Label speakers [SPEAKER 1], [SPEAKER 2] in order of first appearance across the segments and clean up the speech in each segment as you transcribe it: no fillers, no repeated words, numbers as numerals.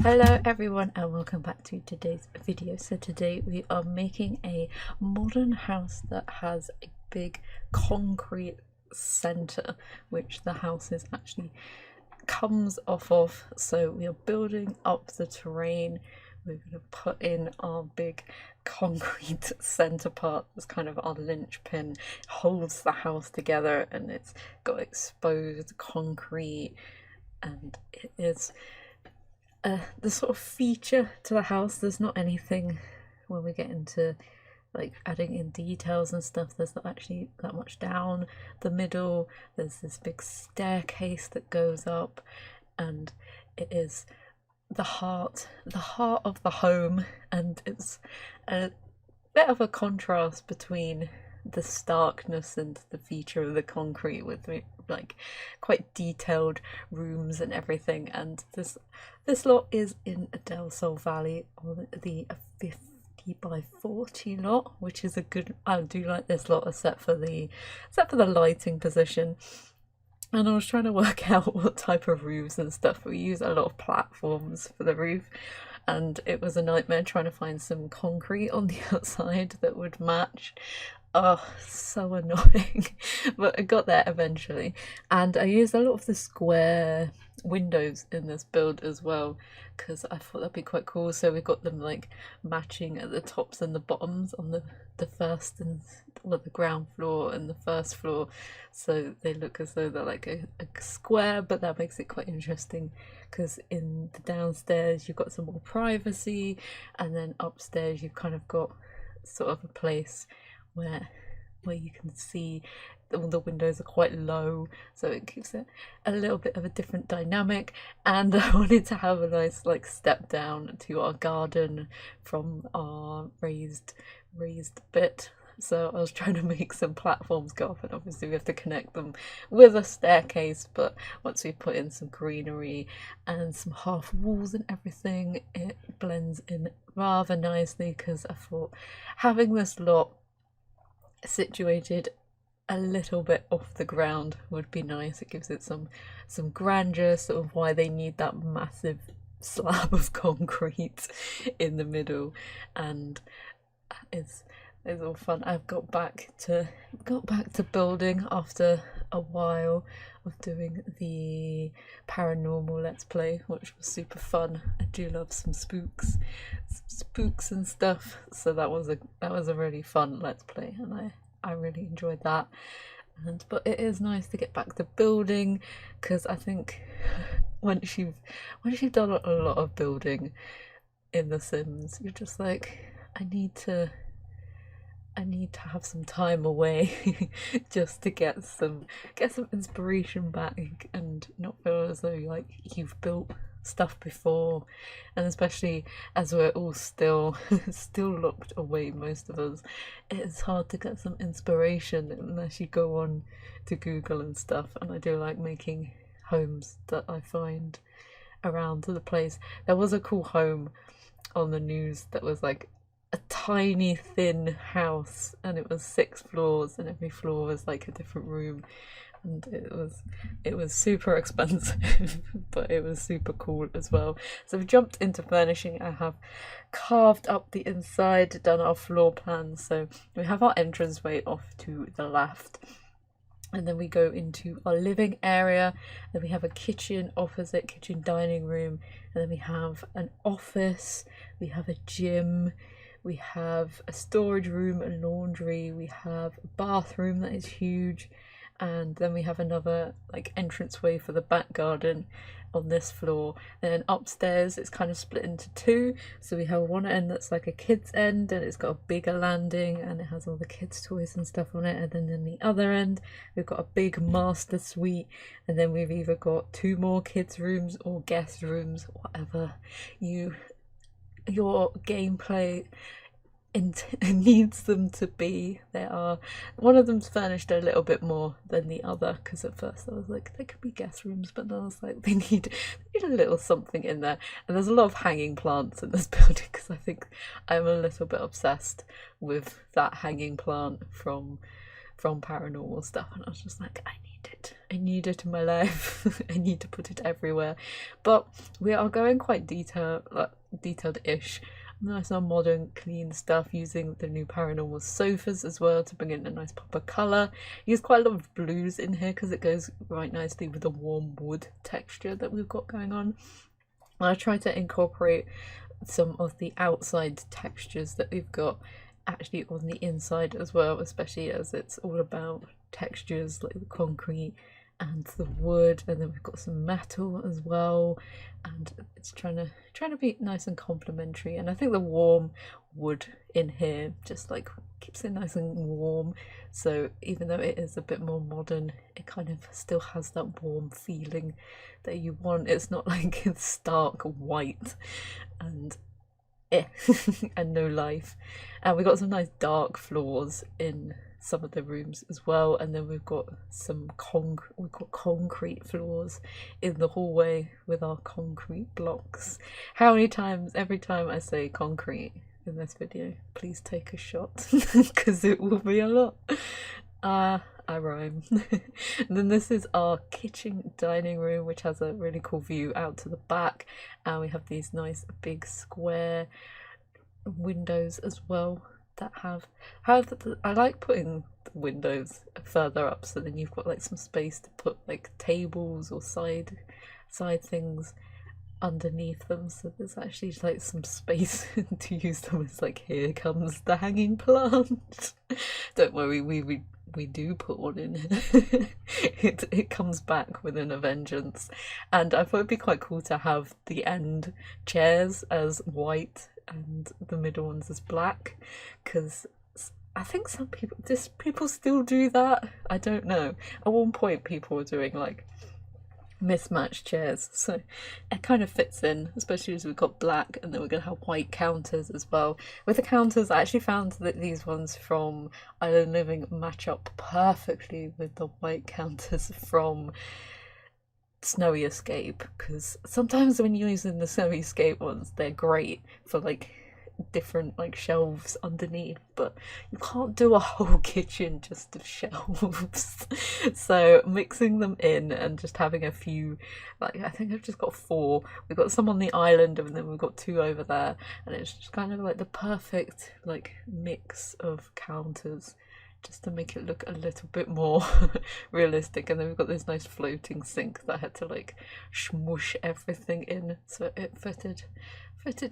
[SPEAKER 1] Hello everyone and welcome back to today's video. So today we are making a modern house that has a big concrete center which the house is actually comes off of. So we are building up the terrain. We're going to put in our big concrete center part that's kind of our linchpin, holds the house together, and it's got exposed concrete, and it is the sort of feature to the house. There's not anything when we get into like adding in details and stuff, there's not actually that much down the middle. There's this big staircase that goes up, and it is the heart of the home, and it's a bit of a contrast between the starkness and the feature of the concrete with like quite detailed rooms and everything. And this lot is in a Del Sol Valley, or the 50 by 40 lot, which is a good, I do like this lot except for the lighting position. And I was trying to work out what type of roofs and stuff. We use a lot of platforms for the roof, and it was a nightmare trying to find some concrete on the outside that would match. Oh, so annoying. But I got there eventually, and I used a lot of the square windows in this build as well because I thought that'd be quite cool. So we got them like matching at the tops and the bottoms on the first and the ground floor and the first floor, so they look as though they're like a square, but that makes it quite interesting because in the downstairs you've got some more privacy, and then upstairs you've kind of got sort of a place where you can see all the windows are quite low, so it gives it a little bit of a different dynamic. And I wanted to have a nice like step down to our garden from our raised bit, so I was trying to make some platforms go up, and obviously we have to connect them with a staircase. But once we put in some greenery and some half walls and everything, it blends in rather nicely, because I thought having this lot situated a little bit off the ground would be nice. It gives it some grandeur, sort of why they need that massive slab of concrete in the middle. And it's all fun. I've got back to building after a while of doing the paranormal let's play, which was super fun. I do love some spooks and stuff, so that was a really fun let's play, and I really enjoyed that. But it is nice to get back to building, because I think once you've done a lot of building in The Sims, you're just like, I need to have some time away just to get some inspiration back and not feel as though like you've built stuff before. And especially as we're all still locked away, most of us, it's hard to get some inspiration unless you go on to Google and stuff. And I do like making homes that I find around the place. There was a cool home on the news that was like a tiny thin house, and it was 6 floors, and every floor was like a different room, and it was super expensive but it was super cool as well. So I've jumped into furnishing. I have carved up the inside, done our floor plan, so we have our entranceway off to the left, and then we go into our living area. Then we have a kitchen opposite, kitchen dining room, and then we have an office, we have a gym, we have a storage room, a laundry, we have a bathroom that is huge, and then we have another like entranceway for the back garden on this floor. Then upstairs it's kind of split into 2, so we have one end that's like a kid's end, and it's got a bigger landing and it has all the kids' toys and stuff on it, and then in the other end we've got a big master suite, and then we've either got 2 more kids' rooms or guest rooms, whatever your gameplay needs them to be. One of them's furnished a little bit more than the other, because at first I was like, they could be guest rooms, but then I was like, they need a little something in there. And there's a lot of hanging plants in this building, because I think I'm a little bit obsessed with that hanging plant from paranormal stuff, and I was just like, I need it. I need it in my life. I need to put it everywhere. But we are going quite detailed-ish. Nice and modern, clean stuff, using the new Paranormal sofas as well to bring in a nice pop of colour. Use quite a lot of blues in here because it goes right nicely with the warm wood texture that we've got going on. I try to incorporate some of the outside textures that we've got actually on the inside as well, especially as it's all about textures like the concrete and the wood, and then we've got some metal as well, and it's trying to be nice and complementary. And I think the warm wood in here just like keeps it nice and warm, so even though it is a bit more modern, it kind of still has that warm feeling that you want. It's not like it's stark white and and no life. And we've got some nice dark floors in some of the rooms as well, and then we've got some concrete floors in the hallway with our concrete blocks. How many times, every time I say concrete in this video, please take a shot because it will be a lot. I rhyme. And then this is our kitchen dining room, which has a really cool view out to the back, and we have these nice big square windows as well that have I like putting the windows further up, so then you've got like some space to put like tables or side things underneath them, so there's actually like some space to use them as like, here comes the hanging plant. Don't worry, we do put one in. It comes back within a vengeance. And I thought it'd be quite cool to have the end chairs as white and the middle ones as black, because I think some people still do that. I don't know. At one point people were doing like mismatched chairs, so it kind of fits in, especially as we've got black, and then we're gonna have white counters as well. With the counters, I actually found that these ones from Island Living match up perfectly with the white counters from Snowy Escape, because sometimes when you're using the Snowy Escape ones, they're great for like different like shelves underneath, but you can't do a whole kitchen just of shelves. So mixing them in and just having a few, like I think I've just got 4. We've got some on the island and then we've got 2 over there, and it's just kind of like the perfect like mix of counters just to make it look a little bit more realistic. And then we've got this nice floating sink that I had to like smush everything in so it fitted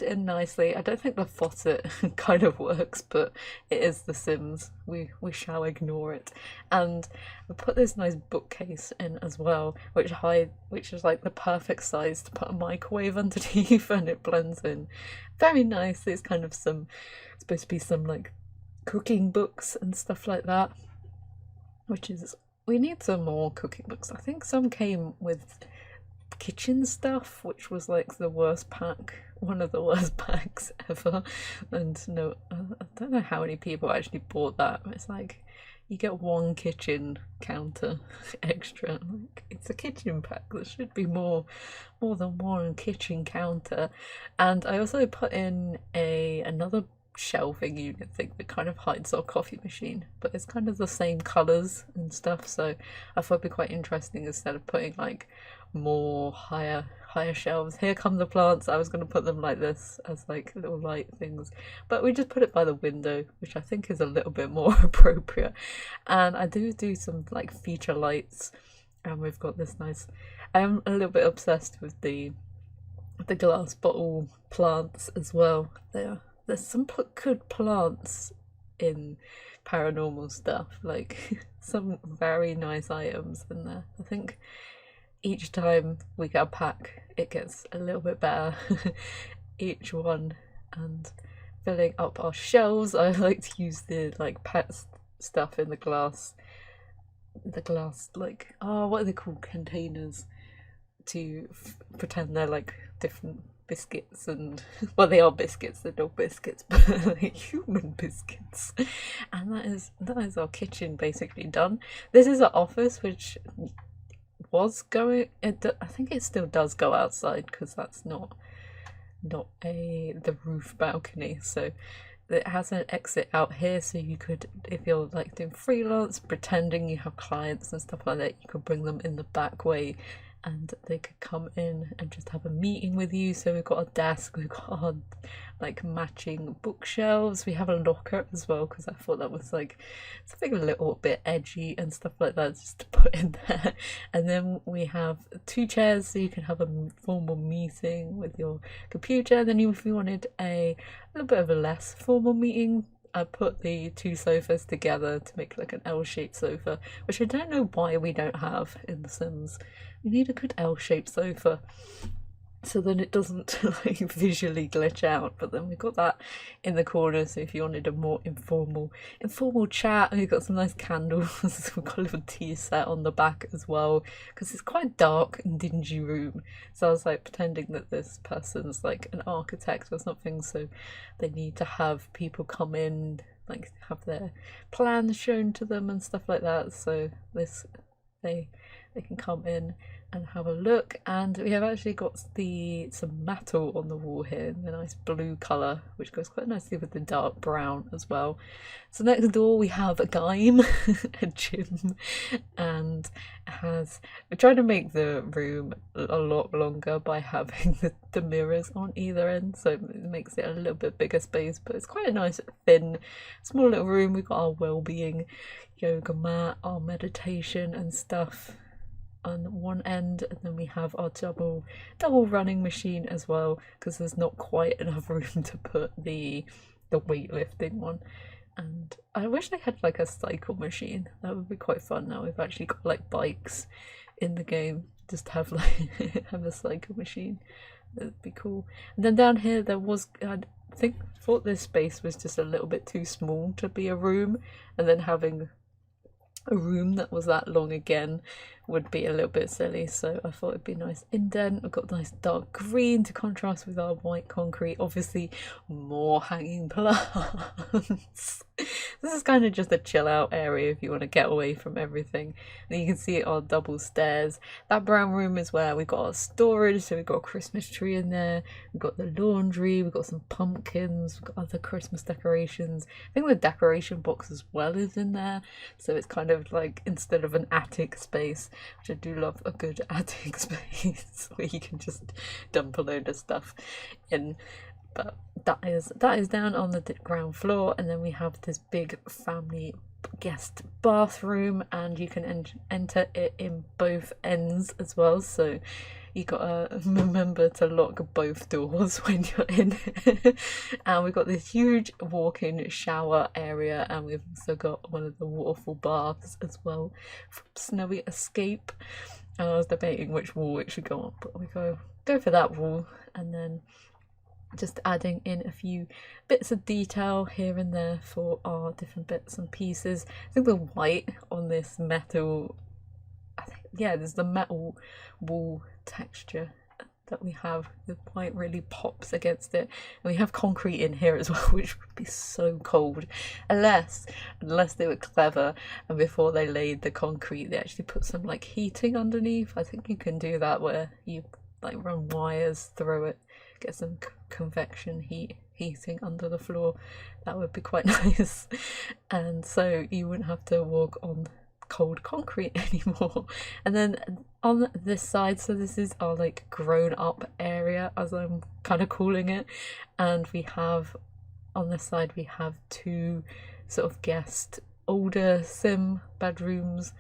[SPEAKER 1] in nicely. I don't think the faucet kind of works, but it is The Sims. We shall ignore it. And we put this nice bookcase in as well, which is like the perfect size to put a microwave underneath, and it blends in very nicely. It's kind of supposed to be some like cooking books and stuff like that, which is, we need some more cooking books. I think some came with kitchen stuff, which was like the worst pack, one of the worst packs ever. And no, I don't know how many people actually bought that. It's like you get 1 kitchen counter extra. Like, it's a kitchen pack, there should be more than 1 kitchen counter. And I also put in another shelving unit thing that kind of hides our coffee machine, but it's kind of the same colours and stuff, so I thought it'd be quite interesting instead of putting like more higher shelves. Here come the plants. I was going to put them like this as like little light things, but we just put it by the window, which I think is a little bit more appropriate. And I do some like feature lights, and we've got this nice, I am a little bit obsessed with the glass bottle plants as well. There's some good plants in paranormal stuff, like some very nice items in there. I think each time we get a pack, it gets a little bit better, each one. And filling up our shelves, I like to use the like pet stuff in the glass like, oh, what are they called, containers, to pretend they're like different biscuits. And well, they are biscuits, they're not biscuits, but like human biscuits. And that is our kitchen basically done. This is our office, which was going, I think it still does go outside because that's not the roof balcony, so it has an exit out here, so you could, if you're like doing freelance, pretending you have clients and stuff like that, you could bring them in the back way and they could come in and just have a meeting with you. So we've got a desk, we've got our like matching bookshelves, we have a locker as well, because I thought that was like something a little bit edgy and stuff like that just to put in there. And then we have 2 chairs, so you can have a formal meeting with your computer. And then if you wanted a little bit of a less formal meeting, I put the 2 sofas together to make like an L-shaped sofa, which I don't know why we don't have in The Sims. We need a good L-shaped sofa so then it doesn't like visually glitch out. But then we've got that in the corner, so if you wanted a more informal chat, and we've got some nice candles. We've got a little tea set on the back as well, because it's quite a dark and dingy room. So I was like pretending that this person's like an architect or something, so they need to have people come in, like have their plans shown to them and stuff like that. So they can come in and have a look. And we have actually got some metal on the wall here in the nice blue colour, which goes quite nicely with the dark brown as well. So next door we have a game, a gym, and we're trying to make the room a lot longer by having the mirrors on either end, so it makes it a little bit bigger space, but it's quite a nice thin small little room. We've got our well-being yoga mat, our meditation and stuff on one end, and then we have our double running machine as well, because there's not quite enough room to put the weightlifting one. And I wish they had like a cycle machine. That would be quite fun. Now we've actually got like bikes in the game, just have like have a cycle machine. That'd be cool. And then down here there was, I thought this space was just a little bit too small to be a room, and then having a room that was that long again would be a little bit silly, so I thought it'd be a nice indent. We've got nice dark green to contrast with our white concrete. Obviously more hanging plants. This is kind of just a chill out area if you want to get away from everything. And you can see our double stairs. That brown room is where we've got our storage, so we've got a Christmas tree in there, we've got the laundry, we've got some pumpkins, we've got other Christmas decorations. I think the decoration box as well is in there, so it's kind of like, instead of an attic space, which I do love a good attic space where you can just dump a load of stuff in. But that is down on the ground floor. And then we have this big family guest bathroom, and you can enter it in both ends as well, so you gotta remember to lock both doors when you're in. And we've got this huge walk-in shower area, and we've also got one of the waterfall baths as well from Snowy Escape. And I was debating which wall it should go on, but we go for that wall. And then just adding in a few bits of detail here and there for our different bits and pieces. I think the white on this metal, there's the metal wall texture that we have. The white really pops against it. And we have concrete in here as well, which would be so cold unless they were clever, and before they laid the concrete they actually put some like heating underneath. I think you can do that, where you like run wires through it, get some convection heating under the floor. That would be quite nice, and so you wouldn't have to walk on cold concrete anymore. And then on this side, so this is our like grown up area, as I'm kind of calling it, and we have on this side we have 2 sort of guest older sim bedrooms,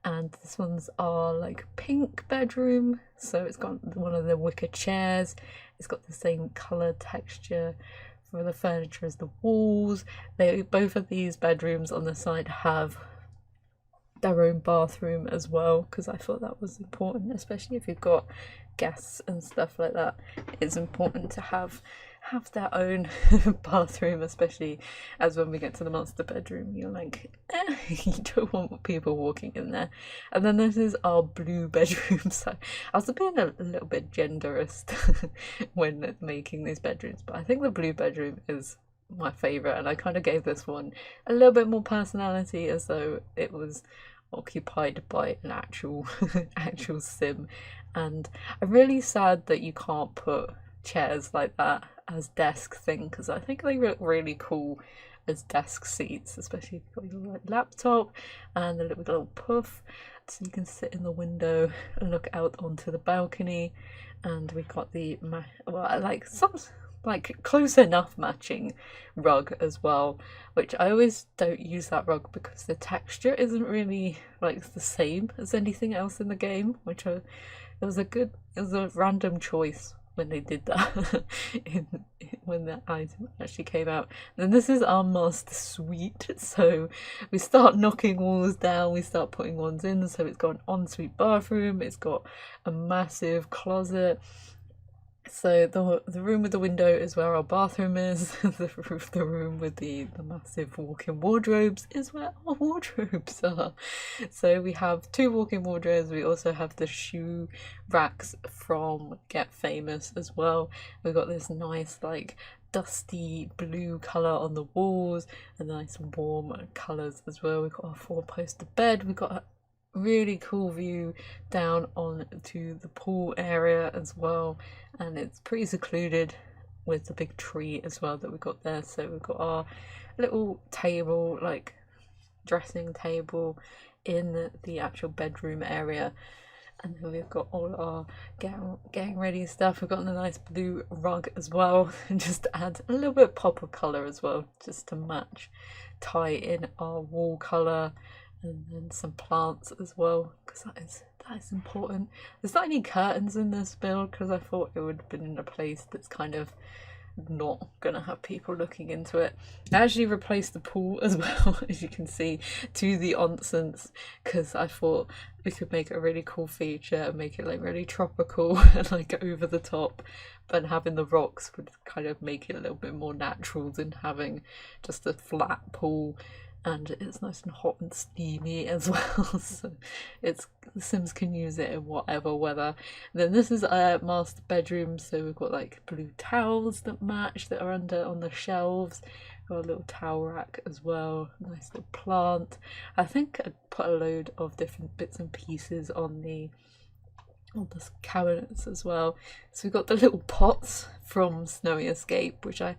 [SPEAKER 1] and this one's our like pink bedroom, so it's got one of the wicker chairs, it's got the same colour texture for the furniture as the walls. Both of these bedrooms on the side have their own bathroom as well, because I thought that was important, especially if you've got guests and stuff like that. It's important to have their own bathroom, especially as when we get to the master bedroom, you're like, you don't want people walking in there. And then this is our blue bedroom. So I was being a little bit genderist when making these bedrooms, but I think the blue bedroom is my favourite, and I kind of gave this one a little bit more personality, as though it was occupied by an actual sim. And I'm really sad that you can't put chairs like that as desk thing because I think they look really cool as desk seats, especially if you've got your like, laptop and a little puff so you can sit in the window and look out onto the balcony. And we got the like some like close enough matching rug as well, which I always don't use that rug because the texture isn't really like the same as anything else in the game, which it was a random choice when they did that when the item actually came out. And then this is our master suite, so we start knocking walls down, we start putting ones in. So it's got an ensuite bathroom, it's got a massive closet. So the room with the window is where our bathroom is. The room with the massive walk-in wardrobes is where our wardrobes are. So we have 2 walk-in wardrobes. We also have the shoe racks from Get Famous as well. We've got this nice like dusty blue colour on the walls and nice warm colours as well. We've got our 4-poster bed. We've got a really cool view down onto the pool area as well, and it's pretty secluded with the big tree as well that we got there. So we've got our little table, like dressing table in the actual bedroom area, and then we've got all our getting ready stuff. We've got the nice blue rug as well and just to add a little bit of pop of colour as well, just to tie in our wall colour. And then some plants as well, because that is important. There's not any curtains in this build because I thought it would have been in a place that's kind of not gonna have people looking into it. I actually replaced the pool as well, as you can see, to the onsens because I thought we could make a really cool feature and make it like really tropical and like over the top, but having the rocks would kind of make it a little bit more natural than having just a flat pool. And it's nice and hot and steamy as well, so the Sims can use it in whatever weather. And then this is a master bedroom, so we've got like blue towels that match that are on the shelves. Got a little towel rack as well, nice little plant. I think I put a load of different bits and pieces on the cabinets as well. So we've got the little pots from Snowy Escape, which I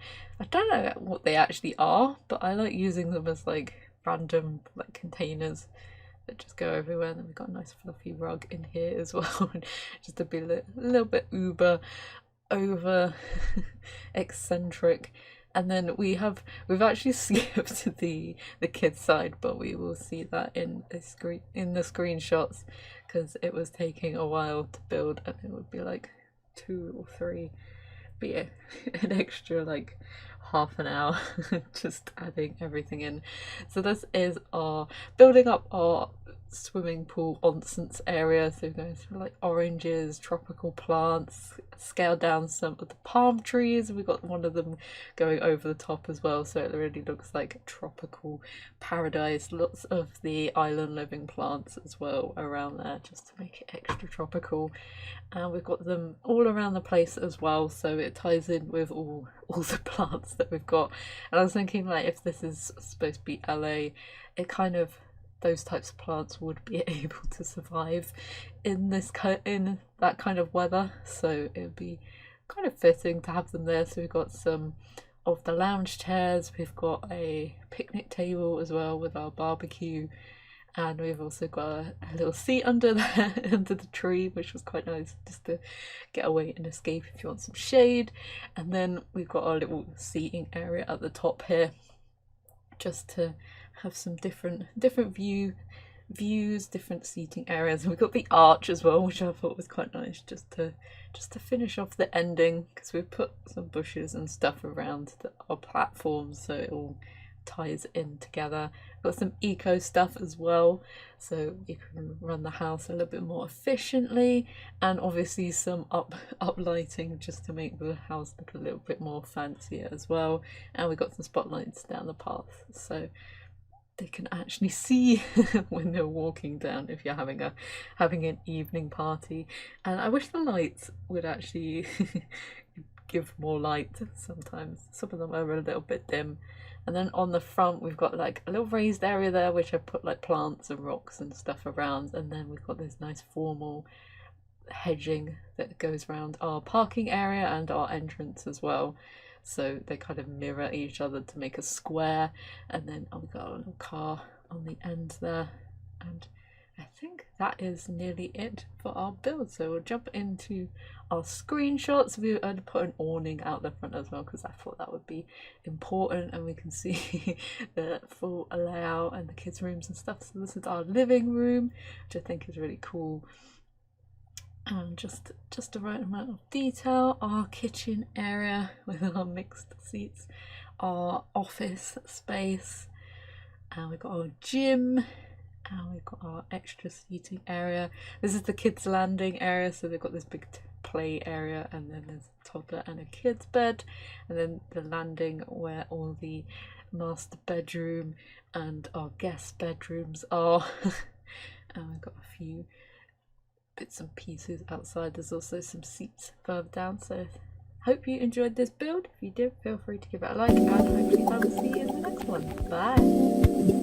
[SPEAKER 1] don't know what they actually are, but I like using them as like random like containers that just go everywhere. And then we've got a nice fluffy rug in here as well, just to be a little bit over eccentric. And then we've actually skipped the kids side, but we will see that in the screenshots because it was taking a while to build, and it would be like 2 or 3, but yeah, an extra like half an hour just adding everything in. So this is our building up our swimming pool onsens area. So we're going through like oranges, tropical plants, scale down some of the palm trees. We've got one of them going over the top as well, so it really looks like a tropical paradise. Lots of the island living plants as well around there just to make it extra tropical. And we've got them all around the place as well, so it ties in with all the plants that we've got. And I was thinking, like, if this is supposed to be LA, it kind of, those types of plants would be able to survive in that kind of weather, so it would be kind of fitting to have them there. So we've got some of the lounge chairs, we've got a picnic table as well with our barbecue, and we've also got a little seat under there under the tree, which was quite nice just to get away and escape if you want some shade. And then we've got our little seating area at the top here just to have some different views, different seating areas. And we've got the arch as well, which I thought was quite nice just to finish off the ending, because we've put some bushes and stuff around our platforms so it all ties in together. Got some eco stuff as well, so you can run the house a little bit more efficiently, and obviously some up lighting just to make the house look a little bit more fancier as well. And we've got some spotlights down the path so they can actually see when they're walking down if you're having an evening party. And I wish the lights would actually give more light sometimes. Some of them are a little bit dim. And then on the front we've got like a little raised area there which I put like plants and rocks and stuff around, and then we've got this nice formal hedging that goes around our parking area and our entrance as well. so they kind of mirror each other to make a square. And then we've got a little car on the end there, and I think that is nearly it for our build. So we'll jump into our screenshots. We had put an awning out the front as well because I thought that would be important, and we can see the full layout and the kids' rooms and stuff. So this is our living room, which I think is really cool. And just the right amount of detail. Our kitchen area with our mixed seats, our office space, and we've got our gym. And we've got our extra seating area. This is the kids' landing area, so they've got this big play area, and then there's a toddler and a kid's bed, and then the landing where all the master bedroom and our guest bedrooms are. And we've got a few bits and pieces outside. There's also some seats further down. So hope you enjoyed this build. If you did, feel free to give it a like, and hopefully I will see you in the next one. Bye.